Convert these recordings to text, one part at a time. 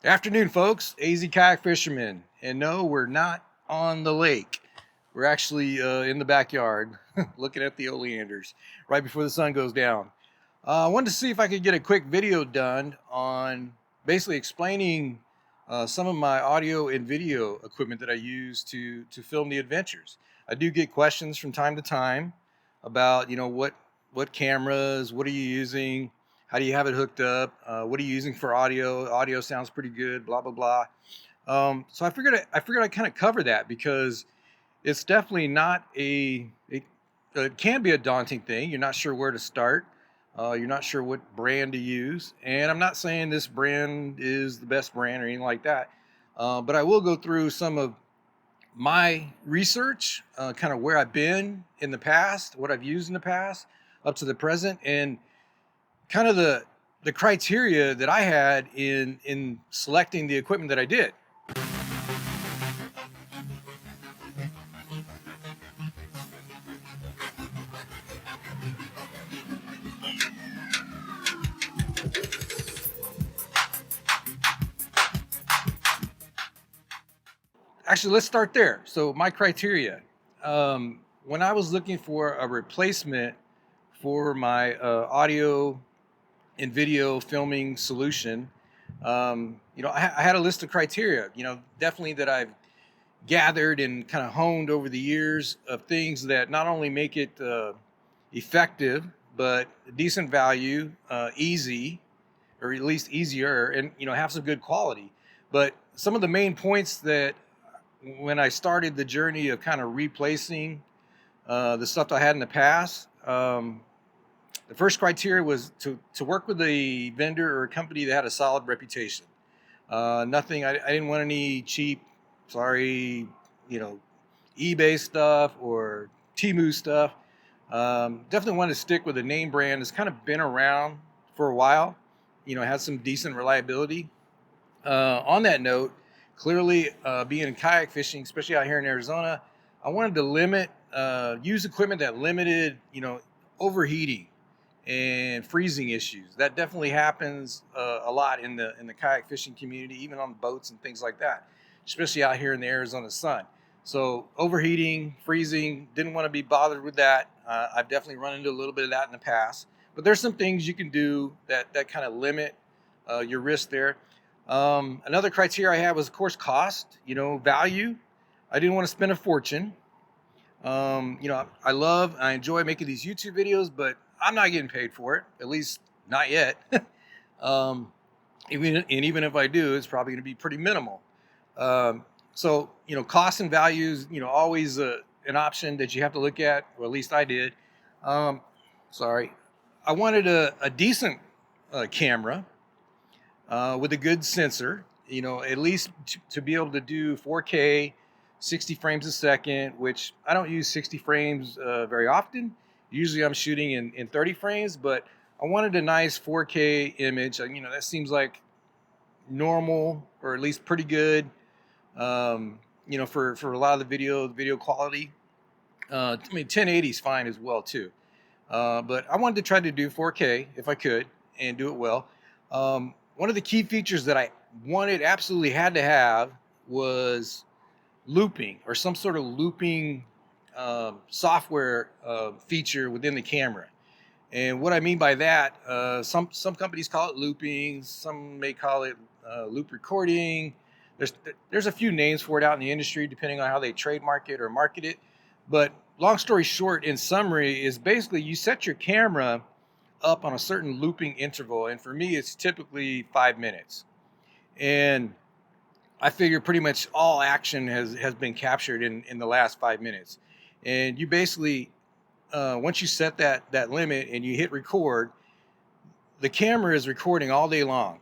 Afternoon, folks. AZ Kayak Fisherman. And no, we're not on the lake. We're actually in the backyard looking at the oleanders right before the sun goes down. I wanted to see if I could get a quick video done on basically explaining some of my audio and video equipment that I use to film the adventures. I do get questions from time to time about, what cameras, what are you using, how do you have it hooked up, what are you using for audio? Audio sounds pretty good, blah blah blah. So I figured I'd kind of cover that because it's definitely not it can be a daunting thing. You're not sure where to start. You're not sure what brand to use. And I'm not saying this brand is the best brand or anything like that. But I will go through some of my research, kind of where I've been in the past, what I've used in the past up to the present, and kind of the criteria that I had in selecting the equipment that I did. Actually, let's start there. So my criteria, when I was looking for a replacement for my audio and video filming solution, I had a list of criteria, definitely that I've gathered and kind of honed over the years of things that not only make it effective, but decent value, easy, or at least easier, and have some good quality. But some of the main points that when I started the journey of kind of replacing the stuff I had in the past, the first criteria was to work with a vendor or a company that had a solid reputation. Nothing. I didn't want any cheap, sorry, eBay stuff or Temu stuff. Definitely wanted to stick with a name brand that's kind of been around for a while. Has some decent reliability. On that note, clearly, being in kayak fishing, especially out here in Arizona, I wanted to use equipment that limited, overheating and freezing issues. That definitely happens a lot in the kayak fishing community, even on boats and things like that, especially out here in the Arizona sun. So overheating, freezing, didn't want to be bothered with that. I've definitely run into a little bit of that in the past, but there's some things you can do that kind of limit your risk there. Another criteria I had was, of course, cost, value. I didn't want to spend a fortune. I enjoy making these YouTube videos, but I'm not getting paid for it, at least not yet. um, even if I do, it's probably going to be pretty minimal. So, cost and values, always an option that you have to look at, or at least I did. Um, sorry. I wanted a decent camera with a good sensor, at least to be able to do 4K, 60 frames a second, which I don't use 60 frames very often. Usually I'm shooting in 30 frames, but I wanted a nice 4K image. That seems like normal, or at least pretty good, for a lot of the video quality. 1080 is fine as well too. But I wanted to try to do 4K if I could and do it well. One of the key features that I absolutely had to have was looping, or some sort of looping software feature within the camera. And what I mean by that, some companies call it looping, some may call it loop recording. There's a few names for it out in the industry, depending on how they trademark it or market it. But long story short, in summary, is basically you set your camera up on a certain looping interval, and for me, it's typically 5 minutes. And I figure pretty much all action has been captured in the last 5 minutes. And you basically, once you set that limit and you hit record, the camera is recording all day long,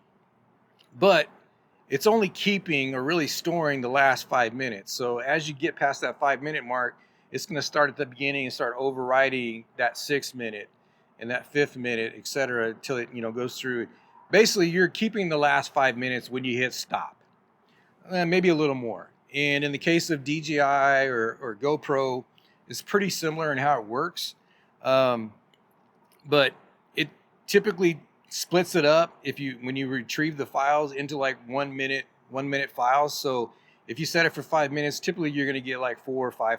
but it's only keeping or really storing the last 5 minutes. So as you get past that 5 minute mark, it's going to start at the beginning and start overriding that 6 minute and that 5th minute, et cetera, until it goes through. Basically, you're keeping the last 5 minutes when you hit stop, maybe a little more. And in the case of DJI or GoPro, it's pretty similar in how it works. But it typically splits it up when you retrieve the files into like 1 minute files. So if you set it for 5 minutes, typically you're going to get like 4 or 5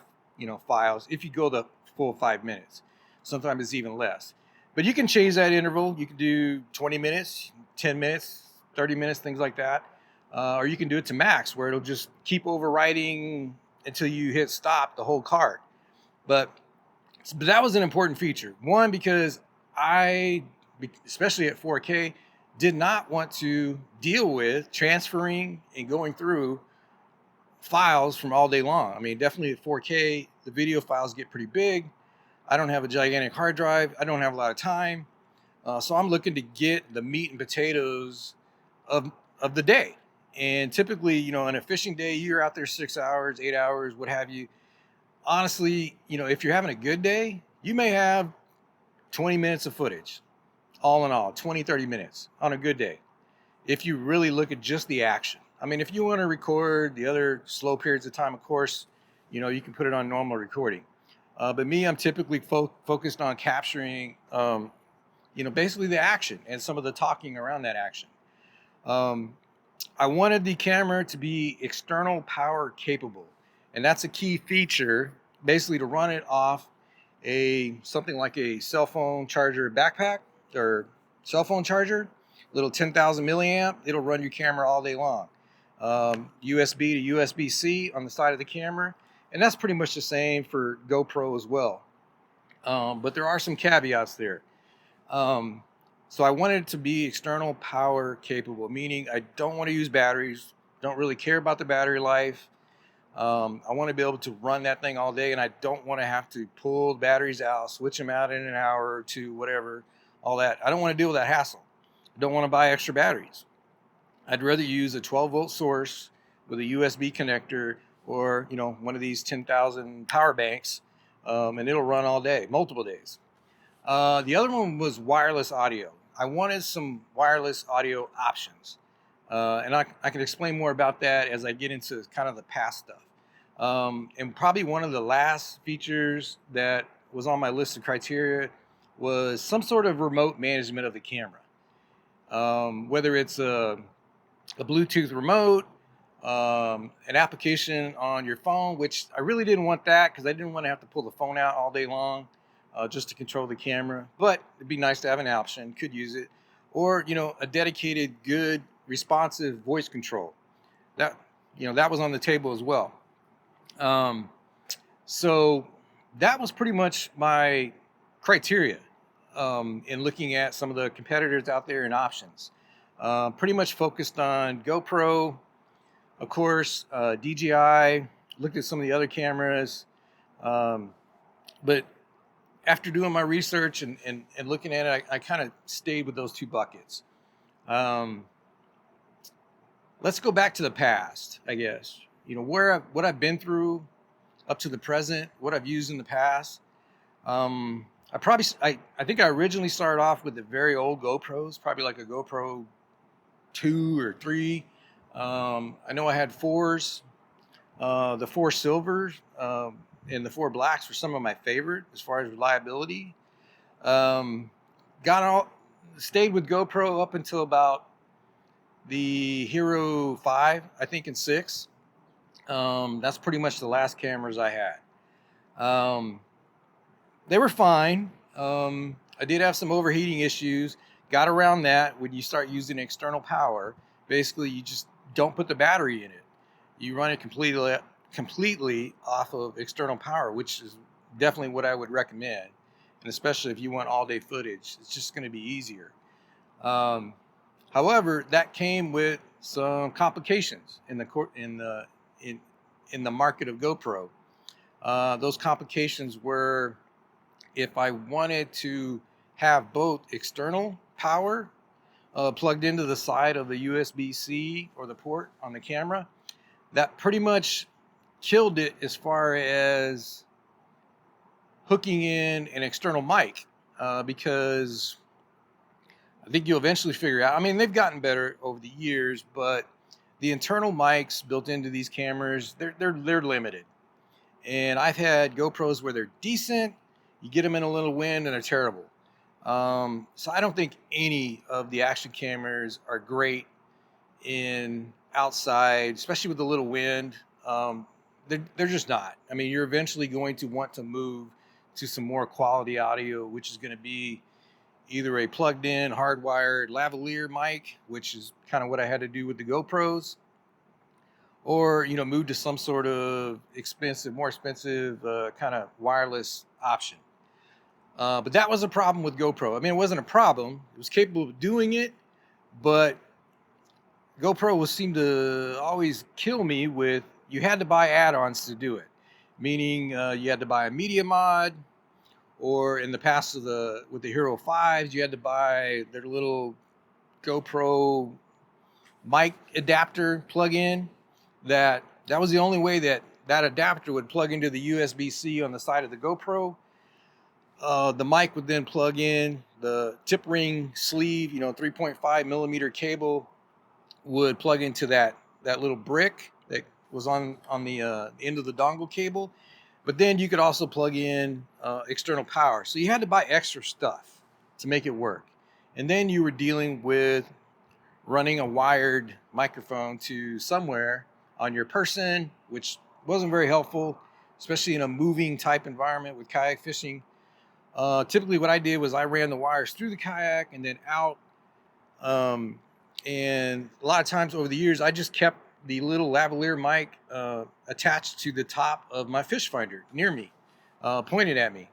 files if you go the full 5 minutes. Sometimes it's even less, but you can change that interval. You can do 20 minutes, 10 minutes, 30 minutes, things like that. Or you can do it to max, where it'll just keep overwriting until you hit stop the whole card. But that was an important feature. One, because I, especially at 4K, did not want to deal with transferring and going through files from all day long. I mean, definitely at 4K, the video files get pretty big. I don't have a gigantic hard drive. I don't have a lot of time. So I'm looking to get the meat and potatoes of the day. And typically, in a fishing day, you're out there 6 hours, 8 hours, what have you. Honestly, if you're having a good day, you may have 20 minutes of footage, all in all, 20, 30 minutes on a good day. If you really look at just the action. I mean, if you want to record the other slow periods of time, of course, you can put it on normal recording. But me, I'm typically focused on capturing, basically the action and some of the talking around that action. I wanted the camera to be external power capable. And that's a key feature, basically to run it off something like a cell phone charger backpack or cell phone charger, little 10,000 milliamp. It'll run your camera all day long. USB to USB-C on the side of the camera. And that's pretty much the same for GoPro as well. But there are some caveats there. So I wanted it to be external power capable, meaning I don't want to use batteries, don't really care about the battery life. I want to be able to run that thing all day, and I don't want to have to pull the batteries out, switch them out in an hour or two, whatever, all that. I don't want to deal with that hassle. I don't want to buy extra batteries. I'd rather use a 12-volt source with a USB connector or, one of these 10,000 power banks, and it'll run all day, multiple days. The other one was wireless audio. I wanted some wireless audio options. And I can explain more about that as I get into kind of the past stuff. And probably one of the last features that was on my list of criteria was some sort of remote management of the camera. Whether it's a Bluetooth remote, an application on your phone, which I really didn't want that because I didn't want to have to pull the phone out all day long just to control the camera. But it'd be nice to have an option, could use it. Or, a dedicated, good, responsive voice control. That was on the table as well. So that was pretty much my criteria in looking at some of the competitors out there and options. Pretty much focused on GoPro, of course, DJI, looked at some of the other cameras. But after doing my research and looking at it, I kind of stayed with those two buckets. Let's go back to the past, I guess. What I've been through up to the present, what I've used in the past. I think I originally started off with the very old GoPros, probably like a GoPro 2 or 3. I know I had 4s. The 4 silvers and the 4 blacks were some of my favorite as far as reliability. Stayed with GoPro up until about the Hero 5, I think, and 6. That's pretty much the last cameras I had. They were fine. I did have some overheating issues. Got around that when you start using external power. Basically, you just don't put the battery in it. You run it completely off of external power, which is definitely what I would recommend. And especially if you want all-day footage, it's just going to be easier. However, that came with some complications in the market of GoPro. Those complications were, if I wanted to have both external power plugged into the side of the USB-C or the port on the camera, that pretty much killed it as far as hooking in an external mic, because I think you'll eventually figure out, I mean, they've gotten better over the years, but the internal mics built into these cameras, they're limited. And I've had GoPros where they're decent, you get them in a little wind and they're terrible. So I don't think any of the action cameras are great in outside, especially with a little wind. Um, they're just not. I mean, you're eventually going to want to move to some more quality audio, which is going to be either a plugged in, hardwired lavalier mic, which is kind of what I had to do with the GoPros, or, move to some sort of more expensive kind of wireless option. But that was a problem with GoPro. I mean, it wasn't a problem. It was capable of doing it, but GoPro was seemed to always kill me with you had to buy add-ons to do it, meaning you had to buy a media mod, or in the past with the Hero 5s, you had to buy their little GoPro mic adapter plug-in. That was the only way that adapter would plug into the USB-C on the side of the GoPro. The mic would then plug in the tip ring sleeve, 3.5 millimeter cable would plug into that little brick that was on the end of the dongle cable. But then you could also plug in external power. So you had to buy extra stuff to make it work. And then you were dealing with running a wired microphone to somewhere on your person, which wasn't very helpful, especially in a moving type environment with kayak fishing. Typically what I did was I ran the wires through the kayak and then out. And a lot of times over the years, I just kept the little lavalier mic attached to the top of my fish finder near me, pointed at me.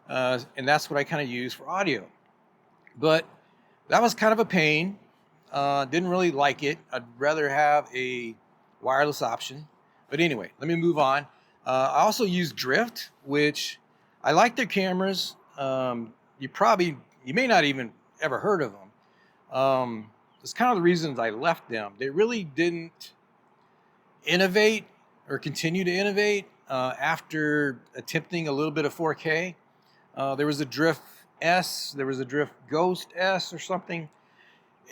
And that's what I kind of use for audio. But that was kind of a pain. Didn't really like it. I'd rather have a wireless option. But anyway, let me move on. I also use Drift, which I like their cameras. You may not even ever heard of them. It's kind of the reasons I left them. They really didn't innovate or continue to innovate after attempting a little bit of 4K. There was a Drift S, there was a Drift Ghost S or something,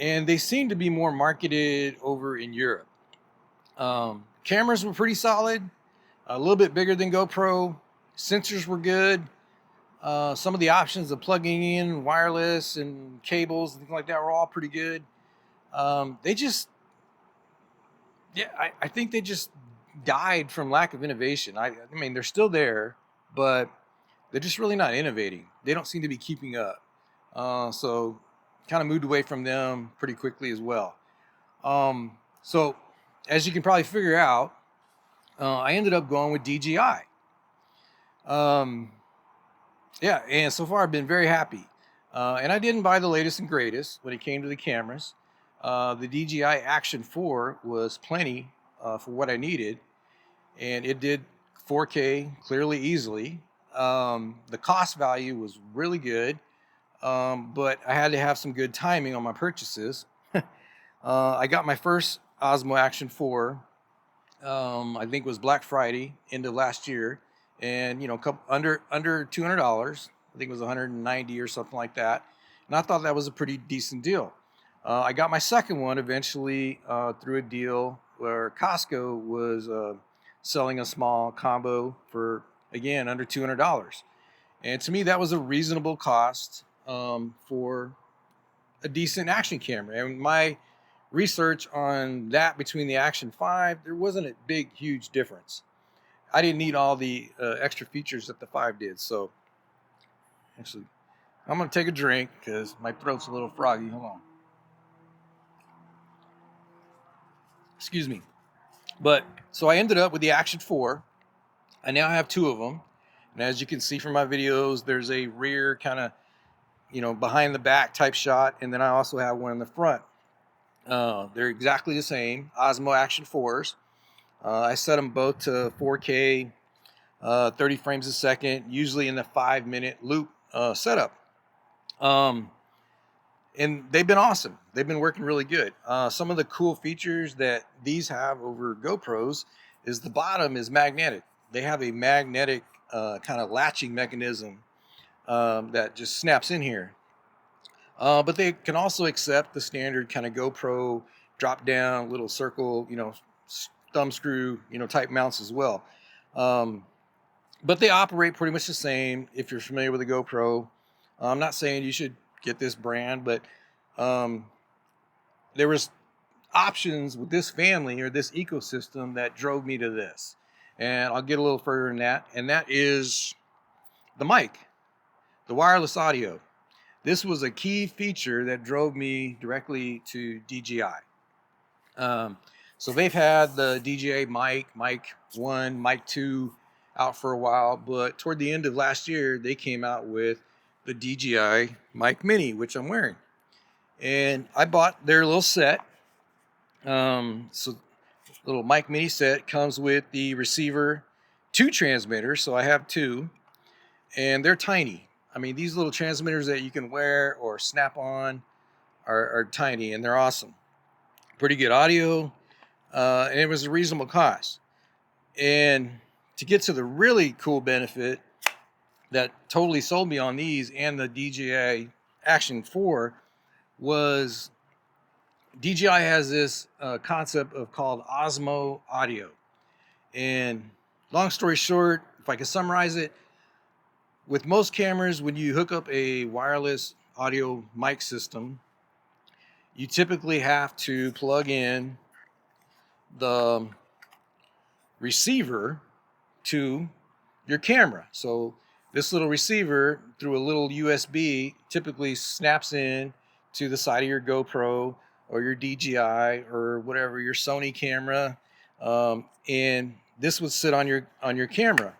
and they seemed to be more marketed over in Europe. Cameras were pretty solid, a little bit bigger than GoPro. Sensors were good. Some of the options of plugging in wireless and cables and things like that were all pretty good. I think they just died from lack of innovation. I mean, they're still there, but they're just really not innovating. They don't seem to be keeping up. So kind of moved away from them pretty quickly as well. So as you can probably figure out, I ended up going with DJI. And so far I've been very happy. And I didn't buy the latest and greatest when it came to the cameras. The DJI Action 4 was plenty for what I needed, and it did 4K clearly, easily. The cost value was really good, but I had to have some good timing on my purchases. I got my first Osmo Action 4, I think it was Black Friday, end of last year, and under $200. I think it was 190 or something like that, and I thought that was a pretty decent deal. I got my second one eventually through a deal where Costco was selling a small combo for, again, under $200. And to me, that was a reasonable cost for a decent action camera. And my research on that between the Action 5, there wasn't a big, huge difference. I didn't need all the extra features that the 5 did. So actually, I'm going to take a drink because my throat's a little froggy. Hold on. Excuse me. But so I ended up with the Action 4. I now have 2 of them. And as you can see from my videos, there's a rear kind of, behind the back type shot. And then I also have one in the front. They're exactly the same, Osmo Action 4s. I set them both to 4K, 30 frames a second, usually in the 5-minute loop setup. And they've been awesome. They've been working really good. Some of the cool features that these have over GoPros is the bottom is magnetic. They have a magnetic kind of latching mechanism that just snaps in here. But they can also accept the standard kind of GoPro drop down little circle, thumb screw, type mounts as well. But they operate pretty much the same if you're familiar with a GoPro. I'm not saying you should get this brand, but there was options with this family or this ecosystem that drove me to this. And I'll get a little further in that, and that is the mic, the wireless audio. This was a key feature that drove me directly to DJI. So they've had the DJI mic 1, mic 2 out for a while, but toward the end of last year, they came out with the DJI mic mini, which I'm wearing. And I bought their little set. So little mic mini set comes with the receiver, 2 transmitters, so I have 2, and they're tiny. I mean, these little transmitters that you can wear or snap on are tiny, and they're awesome. Pretty good audio, and it was a reasonable cost. And to get to the really cool benefit that totally sold me on these and the DJI Action 4 was DJI has this concept of called Osmo audio. And long story short, if I can summarize it, with most cameras, when you hook up a wireless audio mic system, you typically have to plug in the receiver to your camera. So this little receiver through a little USB typically snaps in to the side of your GoPro or your DJI or whatever, your Sony camera, and this would sit on your camera.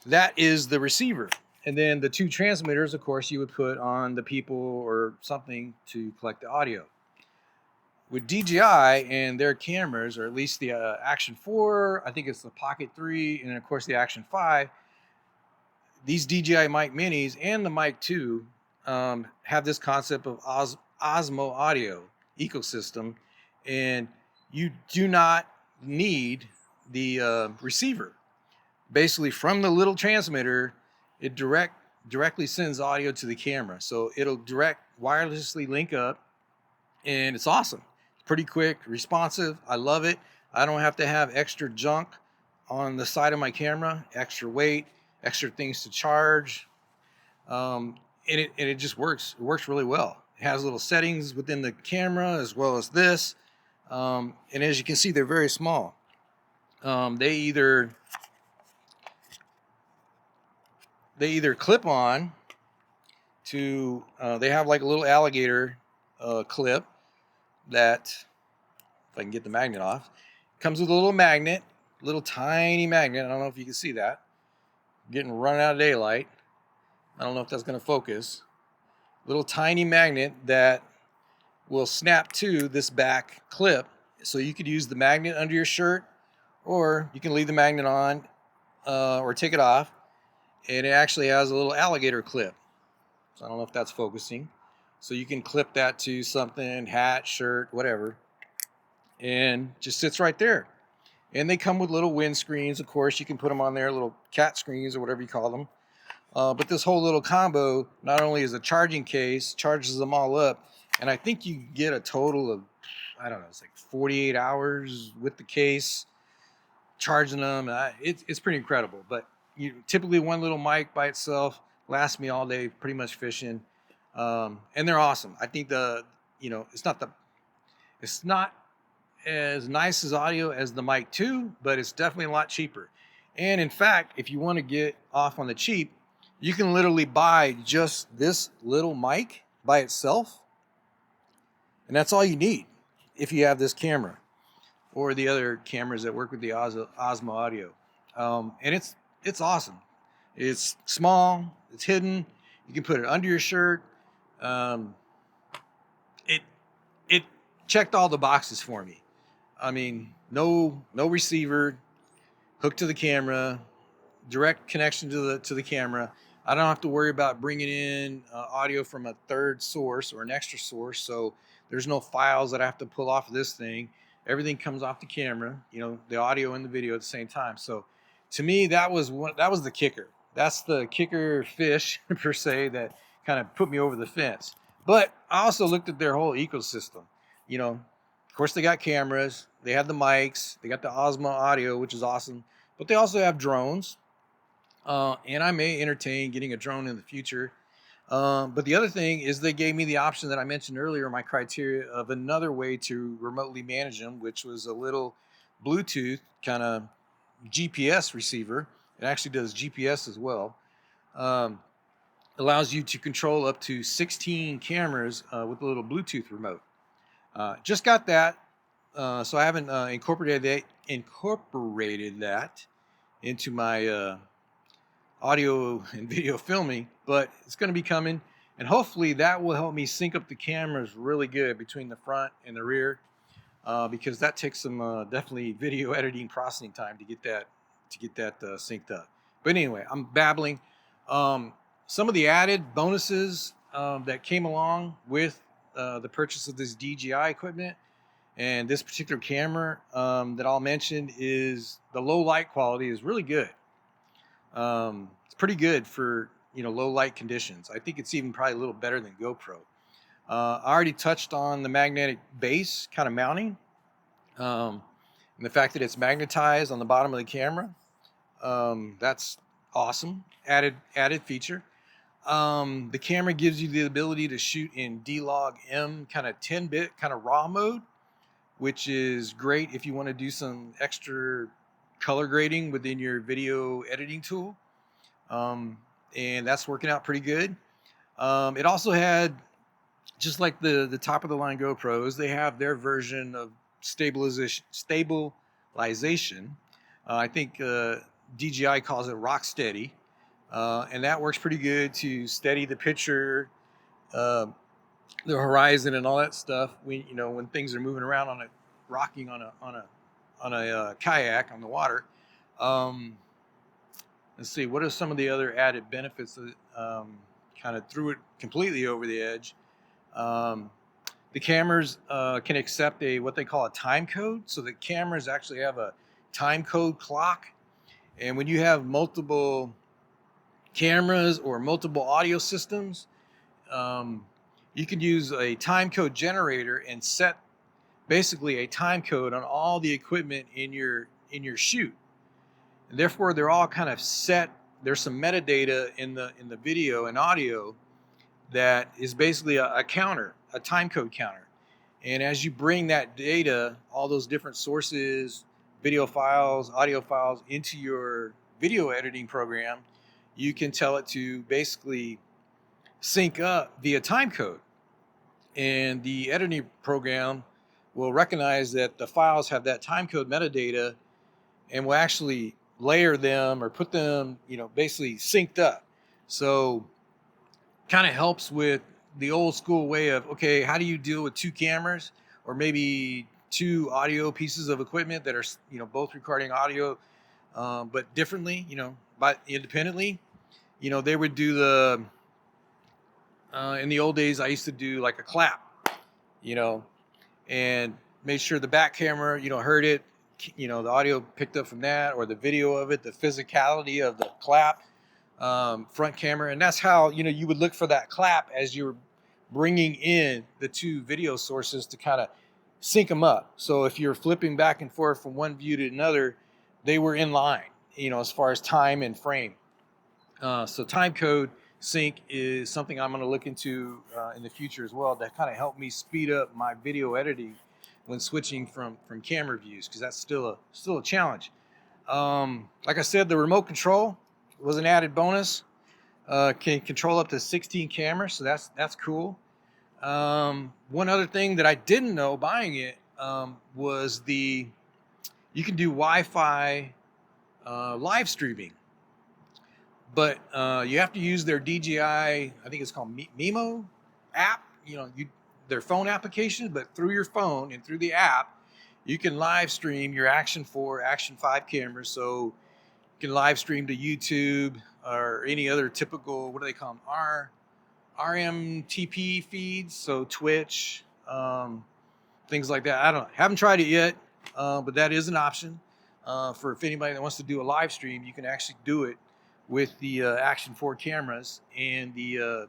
That is the receiver. And then the 2 transmitters, of course, you would put on the people or something to collect the audio. With DJI and their cameras, or at least the Action 4, I think it's the Pocket 3, and of course the Action 5, these DJI mic minis and the mic 2 have this concept of Osmo audio ecosystem, and you do not need the receiver. Basically, from the little transmitter, it directly sends audio to the camera. So it'll wirelessly link up, and it's awesome. It's pretty quick, responsive. I love it. I don't have to have extra junk on the side of my camera, extra weight, extra things to charge. And it just works. It works really well. It has little settings within the camera as well as this. And as you can see, they're very small. They either clip on to, they have like a little alligator clip that, if I can get the magnet off, comes with a little magnet, little tiny magnet. I don't know if you can see that. I'm getting run out of daylight. I don't know if that's going to focus. Little tiny magnet that will snap to this back clip. So you could use the magnet under your shirt, or you can leave the magnet on or take it off. And it actually has a little alligator clip. So I don't know if that's focusing. So you can clip that to something, hat, shirt, whatever. And just sits right there. And they come with little windscreens, of course. You can put them on there, little cat screens or whatever you call them. But this whole little combo not only is a charging case, charges them all up. And I think you get a total of, I don't know, it's like 48 hours with the case, charging them. It's pretty incredible. But typically one little mic by itself lasts me all day, pretty much fishing, and they're awesome. I think it's not as nice as audio as the mic 2, but it's definitely a lot cheaper. And in fact, if you want to get off on the cheap, you can literally buy just this little mic by itself, and that's all you need if you have this camera or the other cameras that work with the Osmo audio. And it's awesome. It's small. It's hidden. You can put it under your shirt. It checked all the boxes for me. I mean, no receiver, hooked to the camera, direct connection to the camera. I don't have to worry about bringing in audio from a third source or an extra source. So there's no files that I have to pull off of this thing. Everything comes off the camera. The audio and the video at the same time. So to me, that was the kicker. That's the kicker fish per se that kind of put me over the fence. But I also looked at their whole ecosystem. Of course, they got cameras, they have the mics, they got the Osmo audio, which is awesome. But they also have drones, and I may entertain getting a drone in the future. But the other thing is they gave me the option that I mentioned earlier, my criteria of another way to remotely manage them, which was a little Bluetooth kind of GPS receiver. It actually does GPS as well. Um, Allows you to control up to 16 cameras with a little Bluetooth remote. Just got that, so I haven't incorporated that into my audio and video filming, but it's going to be coming, and hopefully that will help me sync up the cameras really good between the front and the rear, because that takes some definitely video editing processing time to get that synced up. But anyway, I'm babbling. Some of the added bonuses that came along with the purchase of this DJI equipment and this particular camera that I'll mention is the low light quality is really good. It's pretty good for low light conditions. I think it's even probably a little better than GoPro. I already touched on the magnetic base kind of mounting, and the fact that it's magnetized on the bottom of the camera. That's awesome. Added feature. The camera gives you the ability to shoot in D-Log M kind of 10-bit kind of raw mode, which is great if you want to do some extra color grading within your video editing tool. And that's working out pretty good. It also had, just like the top of the line GoPros, they have their version of stabilization. I think DJI calls it rock steady. And that works pretty good to steady the picture, the horizon, and all that stuff. When things are moving around rocking on a kayak on the water. Let's see, what are some of the other added benefits that kind of threw it completely over the edge? The cameras can accept what they call a time code. So the cameras actually have a time code clock, and when you have multiple cameras or multiple audio systems, you can use a time code generator and set basically a time code on all the equipment in your shoot, and therefore they're all kind of set. There's some metadata in the video and audio that is basically a counter, a time code counter, and as you bring that data, all those different sources, video files, audio files, into your video editing program, you can tell it to basically sync up via time code. And the editing program will recognize that the files have that time code metadata and will actually layer them or put them, basically synced up. So kind of helps with the old school way of, okay, how do you deal with two cameras or maybe two audio pieces of equipment that are, both recording audio, but differently, but independently. They would do in the old days, I used to do like a clap, and made sure the back camera, heard it, the audio picked up from that, or the video of it, the physicality of the clap, front camera. And that's how, you would look for that clap as you're bringing in the two video sources to kind of sync them up. So if you're flipping back and forth from one view to another, they were in line, as far as time and frame. So time code sync is something I'm going to look into in the future as well, to kind of help me speed up my video editing when switching from camera views, because that's still a challenge. Like I said, the remote control was an added bonus. Can control up to 16 cameras, so that's cool. One other thing that I didn't know buying it was you can do Wi-Fi live streaming. But you have to use their DJI, I think it's called Mimo app, their phone application, but through your phone and through the app, you can live stream your Action 4, Action 5 cameras. So you can live stream to YouTube or any other typical, what do they call them, RMTP feeds, so Twitch, things like that. I don't know. Haven't tried it yet, but that is an option for if anybody that wants to do a live stream, you can actually do it with the Action 4 cameras and your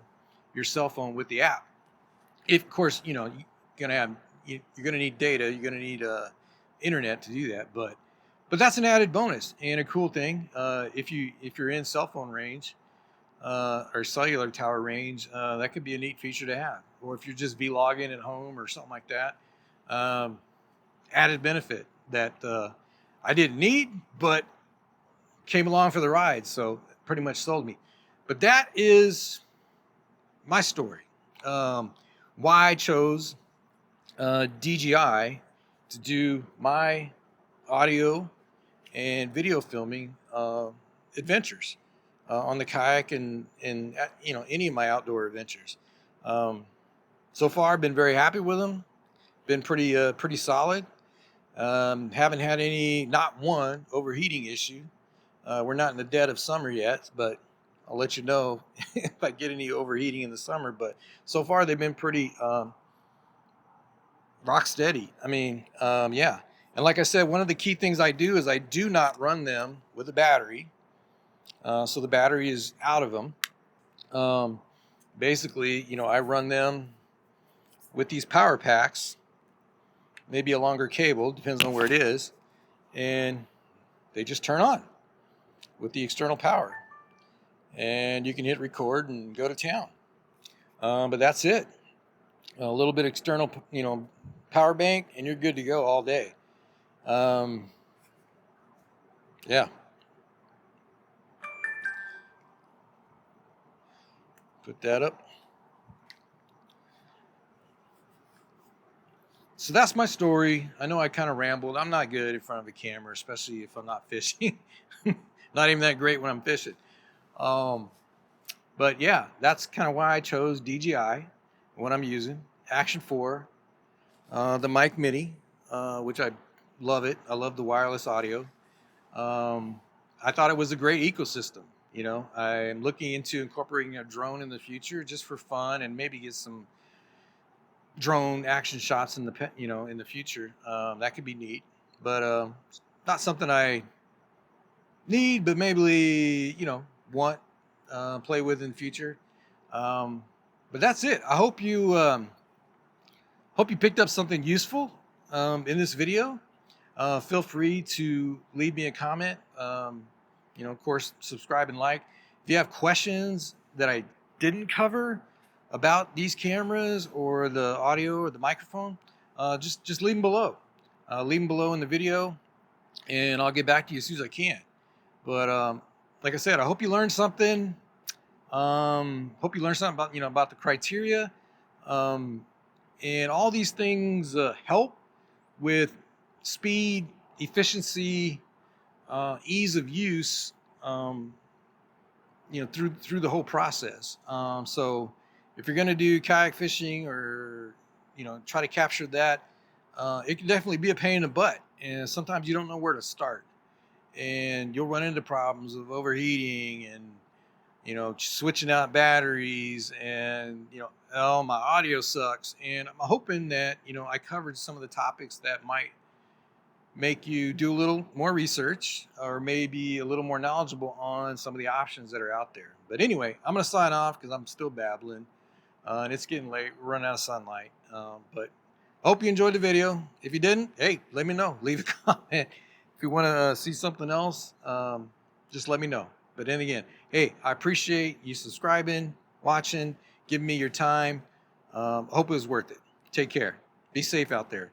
cell phone with the app. If, of course, you're gonna need data, you're gonna need internet to do that. But that's an added bonus and a cool thing if you're in cell phone range. or cellular tower range, that could be a neat feature to have. Or if you're just vlogging at home or something like that, added benefit that I didn't need, but came along for the ride. So pretty much sold me. But that is my story. Why I chose DJI to do my audio and video filming adventures on the kayak and any of my outdoor adventures. So far, I've been very happy with them. Been pretty solid. Haven't had not one overheating issue. We're not in the dead of summer yet, but I'll let you know if I get any overheating in the summer. But so far, they've been pretty rock steady. I mean, yeah. And like I said, one of the key things I do is I do not run them with a battery. So the battery is out of them. Basically, I run them with these power packs, maybe a longer cable, depends on where it is, and they just turn on with the external power. And you can hit record and go to town. But that's it. A little bit external, power bank, and you're good to go all day. Yeah. Put that up. So that's my story. I know I kind of rambled. I'm not good in front of a camera, especially if I'm not fishing. Not even that great when I'm fishing. But yeah, that's kind of why I chose DJI, what I'm using. Action 4, the mic mini, which I love it. I love the wireless audio. I thought it was a great ecosystem. I'm looking into incorporating a drone in the future just for fun and maybe get some drone action shots in the future. That could be neat, but not something I need, but maybe want play with in the future. But that's it. I hope you picked up something useful in this video. Feel free to leave me a comment. Of course, subscribe and like. If you have questions that I didn't cover about these cameras or the audio or the microphone, just leave them below. Leave them below in the video, and I'll get back to you as soon as I can. But like I said, I hope you learned something. Hope you learned something about the criteria, and all these things help with speed, efficiency, ease of use. Through the whole process. So if you're going to do kayak fishing or try to capture that, it can definitely be a pain in the butt, and sometimes you don't know where to start, and you'll run into problems of overheating and switching out batteries, and oh, my audio sucks. And I'm hoping that I covered some of the topics that might make you do a little more research or maybe a little more knowledgeable on some of the options that are out there. But anyway, I'm going to sign off because I'm still babbling, and it's getting late. We're running out of sunlight. But I hope you enjoyed the video. If you didn't, hey, let me know. Leave a comment. If you want to see something else, just let me know. But then again, hey, I appreciate you subscribing, watching, giving me your time. I hope it was worth it. Take care. Be safe out there.